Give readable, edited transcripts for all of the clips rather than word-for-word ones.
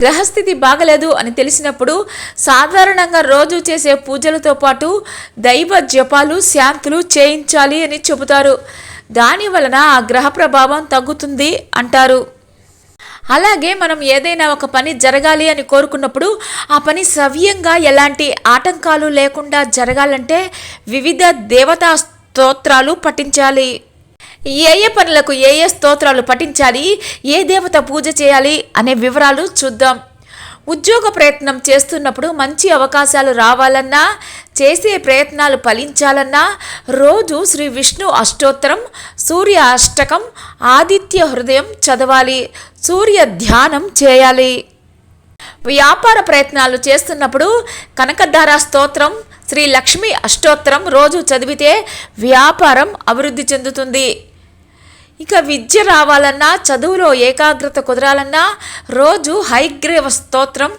గ్రహస్థితి బాగలేదు అని తెలిసినప్పుడు సాధారణంగా రోజు చేసే పూజలతో పాటు దైవ జపాలు శాంతులు చేయించాలి అని చెబుతారు. దాని వలన ఆ గ్రహ ప్రభావం తగ్గుతుంది అంటారు. అలాగే మనం ఏదైనా ఒక పని జరగాలి అని కోరుకున్నప్పుడు ఆ పని సవ్యంగా ఎలాంటి ఆటంకాలు లేకుండా జరగాలంటే వివిధ దేవతా స్తోత్రాలు పఠించాలి. ఏ పనులకు ఏ స్తోత్రాలు పఠించాలి, ఏ దేవత పూజ చేయాలి అనే వివరాలు చూద్దాం. ఉద్యోగ ప్రయత్నం చేస్తున్నప్పుడు మంచి అవకాశాలు రావాలన్నా, చేసే ప్రయత్నాలు ఫలించాలన్నా రోజు శ్రీ విష్ణు అష్టోత్తరం, సూర్య అష్టకం, ఆదిత్య హృదయం చదవాలి. సూర్య ధ్యానం చేయాలి. వ్యాపార ప్రయత్నాలు చేస్తున్నప్పుడు కనకధార స్తోత్రం, శ్రీ లక్ష్మి అష్టోత్తరం రోజు చదివితే వ్యాపారం అభివృద్ధి చెందుతుంది. ఇక విద్య రావాలన్నా, చదువులో ఏకాగ్రత కుదరాలన్నా రోజు హయగ్రీవ స్తోత్రం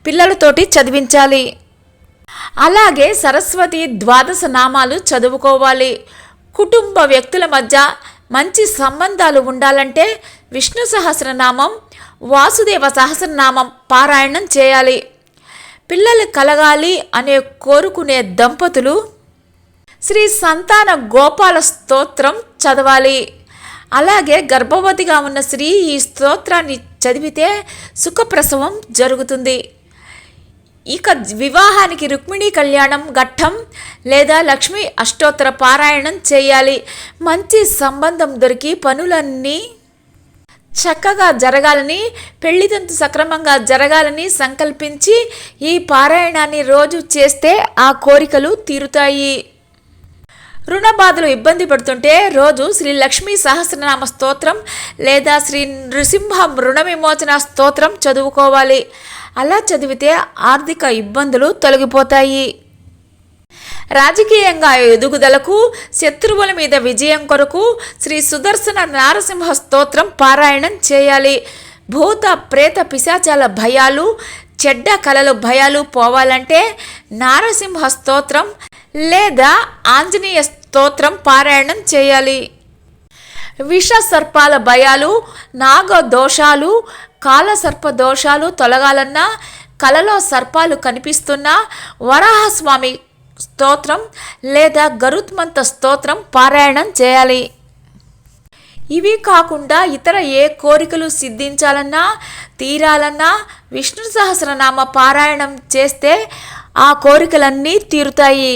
పిల్లలతోటి చదివించాలి. అలాగే సరస్వతి ద్వాదశ నామాలు చదువుకోవాలి. కుటుంబ వ్యక్తుల మధ్య మంచి సంబంధాలు ఉండాలంటే విష్ణు సహస్రనామం, వాసుదేవ సహస్రనామం పారాయణం చేయాలి. పిల్లలు కలగాలి అనే కోరుకునే దంపతులు శ్రీ సంతాన గోపాల స్తోత్రం చదవాలి. అలాగే గర్భవతిగా ఉన్న స్త్రీ ఈ స్తోత్రాన్ని చదివితే సుఖప్రసవం జరుగుతుంది. ఇక వివాహానికి రుక్మిణీ కళ్యాణం ఘట్టం లేదా లక్ష్మీ అష్టోత్తర పారాయణం చేయాలి. మంచి సంబంధం దొరికి పనులన్నీ చక్కగా జరగాలని, పెళ్లితంతు సక్రమంగా జరగాలని సంకల్పించి ఈ పారాయణాన్ని రోజు చేస్తే ఆ కోరికలు తీరుతాయి. రుణ బాధలు ఇబ్బంది పడుతుంటే రోజు శ్రీ లక్ష్మీ సహస్రనామ స్తోత్రం లేదా శ్రీ నృసింహ రుణ విమోచన స్తోత్రం చదువుకోవాలి. అలా చదివితే ఆర్థిక ఇబ్బందులు తొలగిపోతాయి. రాజకీయంగా ఎదుగుదలకు, శత్రువుల మీద విజయం కొరకు శ్రీ సుదర్శన నారసింహ స్తోత్రం పారాయణం చేయాలి. భూత ప్రేత పిశాచాల భయాలు, చెడ్డ కలలు భయాలు పోవాలంటే నారసింహ స్తోత్రం లేదా ఆంజనేయ స్తోత్రం పారాయణం చేయాలి. విష సర్పాల భయాలు, నాగ దోషాలు, కాలసర్ప దోషాలు తొలగాలన్నా, కలలో సర్పాలు కనిపిస్తున్నా వరాహస్వామి స్తోత్రం లేదా గరుత్మంత స్తోత్రం పారాయణం చేయాలి. ఇవి కాకుండా ఇతర ఏ కోరికలు సిద్ధించాలన్నా, తీరాలన్నా విష్ణు సహస్రనామ పారాయణం చేస్తే ఆ కోరికలన్నీ తీరుతాయి.